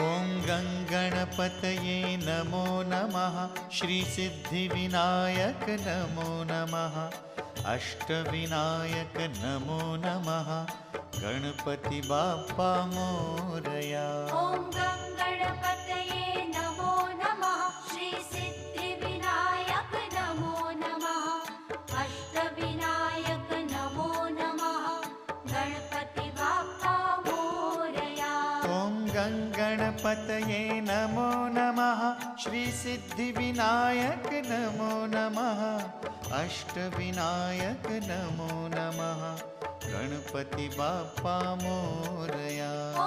ॐ गङ्गणपतये नमो नमः। श्रीसिद्धिविनायक नमो नमः। अष्टविनायक नमो नमः। गणपति बाप्पा मोरया। ॐ गङ्गणपतये नमो नमः। श्रीसिद्धिविनायक नमो नमः। अष्टविनायक नमो नमः। गणपति बाप्पा मोरया। ॐ गङ्गणपतये नमो नमः। श्रीसिद्धिविनायक नमो नमः। अष्टविनायक नमो नमः। गणपति बाप्पा मोरया। ॐ